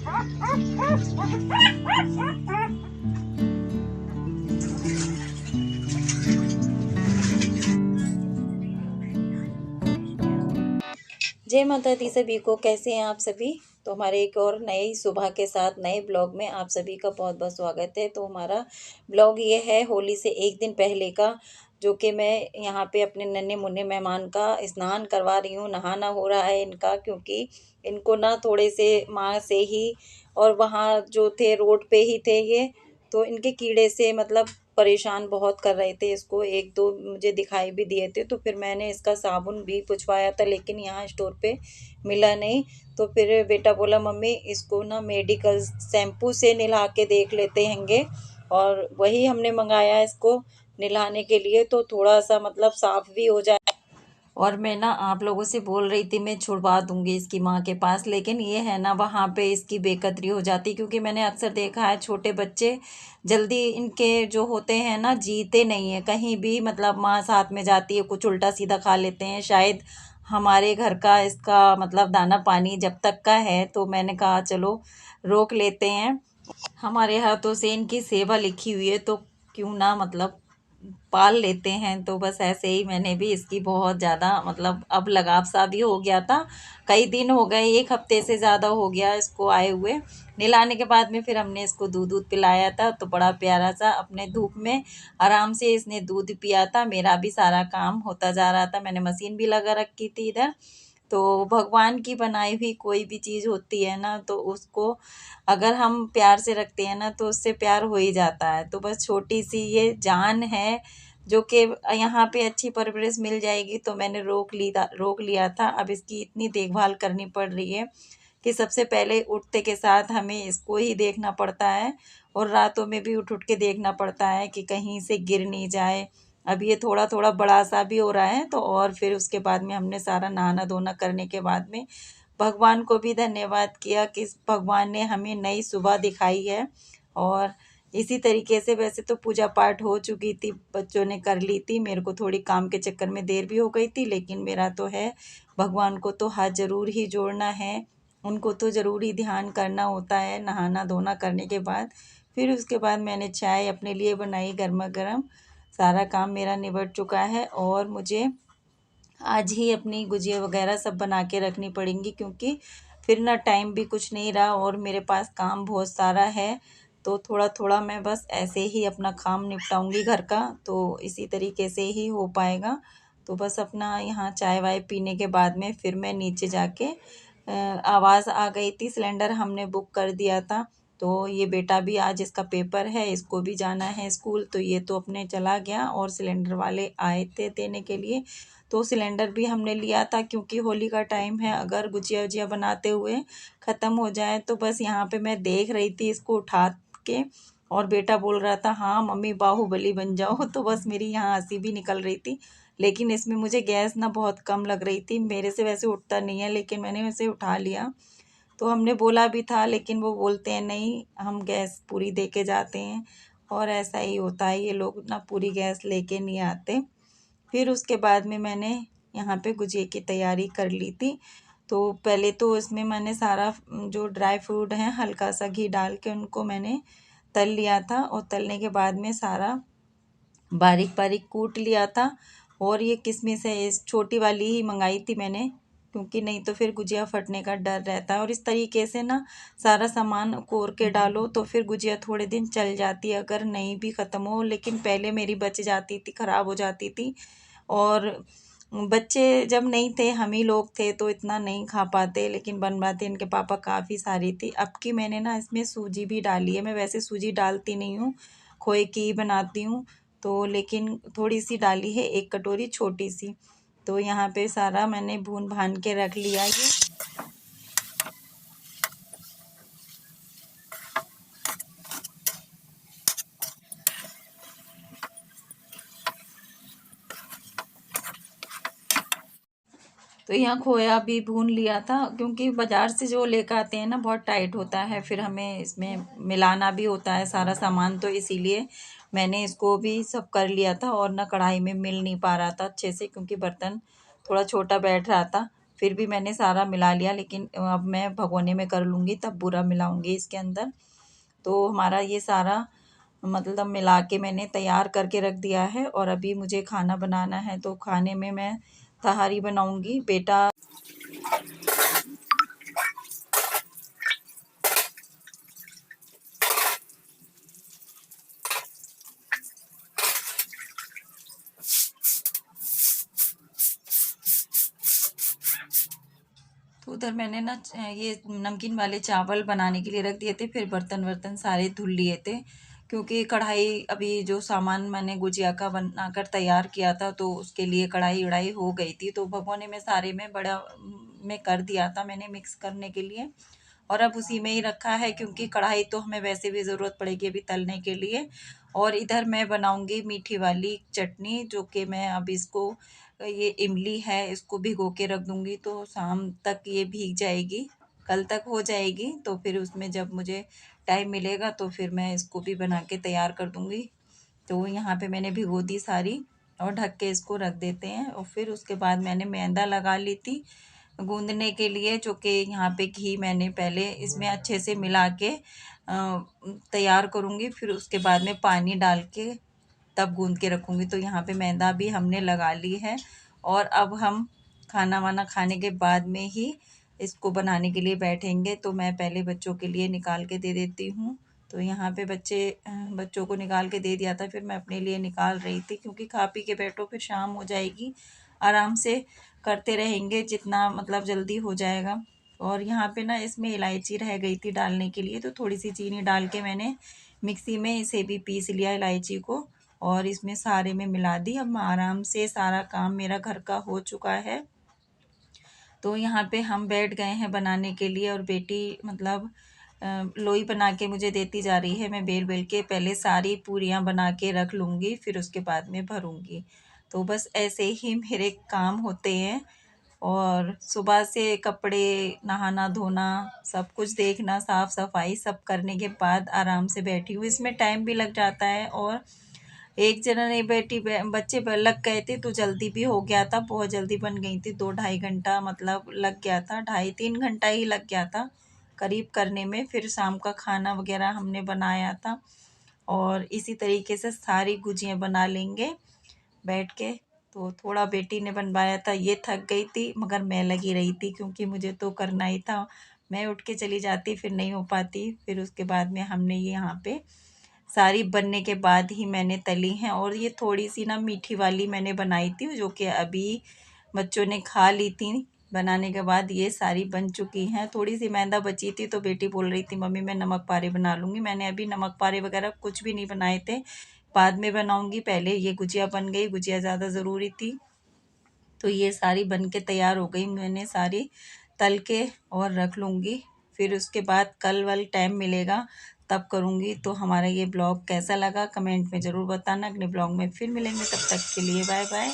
जय माता दी सभी को। कैसे हैं आप सभी। तो हमारे एक और नई सुबह के साथ नए ब्लॉग में आप सभी का बहुत बहुत स्वागत है। तो हमारा ब्लॉग ये है होली से एक दिन पहले का, जो कि मैं यहाँ पे अपने नन्हे मुन्ने मेहमान का स्नान करवा रही हूँ। नहाना हो रहा है इनका, क्योंकि इनको ना थोड़े से माँ से ही, और वहाँ जो थे रोड पे ही थे ये, तो इनके कीड़े से मतलब परेशान बहुत कर रहे थे। इसको एक दो मुझे दिखाई भी दिए थे, तो फिर मैंने इसका साबुन भी पुछवाया था, लेकिन यहाँ स्टोर पे मिला नहीं। तो फिर बेटा बोला मम्मी इसको ना मेडिकल शैम्पू से नहला के देख लेते हैंगे, और वही हमने मंगाया इसको नहलाने के लिए, तो थोड़ा सा मतलब साफ भी हो जाए। और मैं ना आप लोगों से बोल रही थी मैं छुड़वा दूंगी इसकी माँ के पास, लेकिन ये है ना वहाँ पे इसकी बेकदरी हो जाती, क्योंकि मैंने अक्सर देखा है छोटे बच्चे जल्दी इनके जो होते हैं ना जीते नहीं है कहीं भी। मतलब माँ साथ में जाती है कुछ उल्टा सीधा खा लेते हैं। शायद हमारे घर का इसका मतलब दाना पानी जब तक का है, तो मैंने कहा चलो रोक लेते हैं। हमारे हाथों से इनकी सेवा लिखी हुई है, तो क्यों ना मतलब पाल लेते हैं। तो बस ऐसे ही मैंने भी इसकी बहुत ज़्यादा मतलब अब लगाव सा भी हो गया था। कई दिन हो गए, एक हफ्ते से ज़्यादा हो गया इसको आए हुए। नहलाने के बाद में फिर हमने इसको दूध दूध पिलाया था, तो बड़ा प्यारा सा अपने धूप में आराम से इसने दूध पिया था। मेरा भी सारा काम होता जा रहा था, मैंने मशीन भी लगा रखी थी इधर। तो भगवान की बनाई हुई कोई भी चीज़ होती है ना, तो उसको अगर हम प्यार से रखते हैं ना, तो उससे प्यार हो ही जाता है। तो बस छोटी सी ये जान है, जो कि यहाँ पे अच्छी परवरिश मिल जाएगी, तो मैंने रोक लिया था। अब इसकी इतनी देखभाल करनी पड़ रही है कि सबसे पहले उठते के साथ हमें इसको ही देखना पड़ता है, और रातों में भी उठ उठ के देखना पड़ता है कि कहीं से गिर नहीं जाए। अब ये थोड़ा थोड़ा बड़ा सा भी हो रहा है, तो और फिर उसके बाद में हमने सारा नहाना धोना करने के बाद में भगवान को भी धन्यवाद किया कि भगवान ने हमें नई सुबह दिखाई है। और इसी तरीके से वैसे तो पूजा पाठ हो चुकी थी, बच्चों ने कर ली थी। मेरे को थोड़ी काम के चक्कर में देर भी हो गई थी, लेकिन मेरा तो है भगवान को तो हाथ ज़रूर ही जोड़ना है, उनको तो ज़रूर ही ध्यान करना होता है नहाना धोना करने के बाद। फिर उसके बाद मैंने चाय अपने लिए बनाई गर्मा गर्म। सारा काम मेरा निबट चुका है, और मुझे आज ही अपनी गुजिया वगैरह सब बना के रखनी पड़ेंगी, क्योंकि फिर ना टाइम भी कुछ नहीं रहा और मेरे पास काम बहुत सारा है। तो थोड़ा थोड़ा मैं बस ऐसे ही अपना काम निपटाऊंगी घर का, तो इसी तरीके से ही हो पाएगा। तो बस अपना यहाँ चाय वाय पीने के बाद में फिर मैं नीचे जाके आवाज़ आ गई थी, सिलेंडर हमने बुक कर दिया था। तो ये बेटा भी आज इसका पेपर है, इसको भी जाना है स्कूल, तो ये तो अपने चला गया, और सिलेंडर वाले आए थे देने के लिए। तो सिलेंडर भी हमने लिया था, क्योंकि होली का टाइम है, अगर गुजिया वुजिया बनाते हुए ख़त्म हो जाए। तो बस यहाँ पे मैं देख रही थी इसको उठा के, और बेटा बोल रहा था हाँ मम्मी बाहुबली बन जाओ। तो बस मेरी यहाँ हंसी भी निकल रही थी, लेकिन इसमें मुझे गैस ना बहुत कम लग रही थी। मेरे से वैसे उठता नहीं है, लेकिन मैंने उसे उठा लिया। तो हमने बोला भी था, लेकिन वो बोलते हैं नहीं हम गैस पूरी दे के जाते हैं, और ऐसा ही होता है, ये लोग ना पूरी गैस लेके नहीं आते। फिर उसके बाद में मैंने यहाँ पे गुजिया की तैयारी कर ली थी। तो पहले तो इसमें मैंने सारा जो ड्राई फ्रूट हैं हल्का सा घी डाल के उनको मैंने तल लिया था, और तलने के बाद में सारा बारीक बारीक कूट लिया था। और ये किशमिश है, इस छोटी वाली ही मंगाई थी मैंने, क्योंकि नहीं तो फिर गुजिया फटने का डर रहता है। और इस तरीके से ना सारा सामान कोर के डालो, तो फिर गुजिया थोड़े दिन चल जाती है, अगर नहीं भी ख़त्म हो। लेकिन पहले मेरी बच जाती थी, ख़राब हो जाती थी। और बच्चे जब नहीं थे, हम ही लोग थे, तो इतना नहीं खा पाते, लेकिन बन पाते इनके पापा काफ़ी सारी थी। अब की मैंने ना इसमें सूजी भी डाली है। मैं वैसे सूजी डालती नहीं हूँ, खोए की ही बनाती हूँ, तो लेकिन थोड़ी सी डाली है, एक कटोरी छोटी सी। तो यहाँ पे सारा मैंने भून भान के रख लिया ये। तो यहाँ खोया भी भून लिया था, क्योंकि बाज़ार से जो लेकर आते हैं ना बहुत टाइट होता है, फिर हमें इसमें मिलाना भी होता है सारा सामान, तो इसीलिए मैंने इसको भी सब कर लिया था। और ना कढ़ाई में मिल नहीं पा रहा था अच्छे से, क्योंकि बर्तन थोड़ा छोटा बैठ रहा था। फिर भी मैंने सारा मिला लिया, लेकिन अब मैं भगोने में कर लूँगी, तब पूरा मिलाऊँगी इसके अंदर। तो हमारा ये सारा मतलब मिला के मैंने तैयार करके रख दिया है, और अभी मुझे खाना बनाना है। तो खाने में मैं तहारी बनाऊँगी। बेटा तो उधर मैंने ना ये नमकीन वाले चावल बनाने के लिए रख दिए थे, फिर बर्तन वर्तन सारे धुल लिए थे, क्योंकि कढ़ाई अभी जो सामान मैंने गुजिया का बनाकर तैयार किया था तो उसके लिए कढ़ाई उड़ाई हो गई थी, तो भगोने में सारे में बड़ा में कर दिया था मैंने मिक्स करने के लिए, और अब उसी में ही रखा है, क्योंकि कढ़ाई तो हमें वैसे भी ज़रूरत पड़ेगी अभी तलने के लिए। और इधर मैं बनाऊंगी मीठी वाली चटनी, जो कि मैं अब इसको ये इमली है इसको भिगो के रख दूंगी, तो शाम तक ये भीग जाएगी, कल तक हो जाएगी। तो फिर उसमें जब मुझे टाइम मिलेगा तो फिर मैं इसको भी बना के तैयार कर दूंगी। तो यहाँ पे मैंने भिगो दी सारी, और ढक के इसको रख देते हैं। और फिर उसके बाद मैंने मैदा लगा ली थी गूंदने के लिए, जो कि यहाँ पे घी मैंने पहले इसमें अच्छे से मिला के तैयार करूँगी, फिर उसके बाद में पानी डाल के तब गूंद के रखूँगी। तो यहाँ पे मैदा भी हमने लगा ली है, और अब हम खाना वाना खाने के बाद में ही इसको बनाने के लिए बैठेंगे। तो मैं पहले बच्चों के लिए निकाल के दे देती हूँ। तो यहाँ पे बच्चों को निकाल के दे दिया था, फिर मैं अपने लिए निकाल रही थी, क्योंकि खा पी के बैठो फिर शाम हो जाएगी, आराम से करते रहेंगे जितना मतलब जल्दी हो जाएगा। और यहाँ पे ना इसमें इलायची रह गई थी डालने के लिए, तो थोड़ी सी चीनी डाल के मैंने मिक्सी में इसे भी पीस लिया इलायची को, और इसमें सारे में मिला दी। अब आराम से सारा काम मेरा घर का हो चुका है। तो यहाँ पे हम बैठ गए हैं बनाने के लिए, और बेटी मतलब लोई बना के मुझे देती जा रही है। मैं बेल बेल के पहले सारी पूरियाँ बना के रख लूँगी, फिर उसके बाद में भरूँगी। तो बस ऐसे ही मेरे काम होते हैं, और सुबह से कपड़े नहाना धोना सब कुछ देखना साफ सफाई सब करने के बाद आराम से बैठी हूँ। इसमें टाइम भी लग जाता है, और एक जना नहीं बैठी बच्चे लग गए थे तो जल्दी भी हो गया था, बहुत जल्दी बन गई थी। 2 ढाई घंटा मतलब लग गया था, 2.5 3 घंटा ही लग गया था करीब करने में। फिर शाम का खाना वगैरह हमने बनाया था, और इसी तरीके से सारी गुजियाँ बना लेंगे बैठ के। तो थोड़ा बेटी ने बनवाया था, ये थक गई थी, मगर मैं लगी रही थी क्योंकि मुझे तो करना ही था। मैं उठ के चली जाती फिर नहीं हो पाती। फिर उसके बाद में हमने ये यहाँ पे सारी बनने के बाद ही मैंने तली हैं, और ये थोड़ी सी ना मीठी वाली मैंने बनाई थी, जो कि अभी बच्चों ने खा ली थी। बनाने के बाद ये सारी बन चुकी हैं। थोड़ी सी मैदा बची थी तो बेटी बोल रही थी मम्मी मैं नमक पारे बना लूँगी। मैंने अभी नमक पारे वगैरह कुछ भी नहीं बनाए थे, बाद में बनाऊँगी। पहले ये गुजिया बन गई, गुजिया ज़्यादा ज़रूरी थी। तो ये सारी बन के तैयार हो गई, मैंने सारी तल के और रख लूँगी। फिर उसके बाद कल वल टाइम मिलेगा तब करूँगी। तो हमारा ये ब्लॉग कैसा लगा कमेंट में ज़रूर बताना। अगले ब्लॉग में फिर मिलेंगे, तब तक के लिए बाय बाय।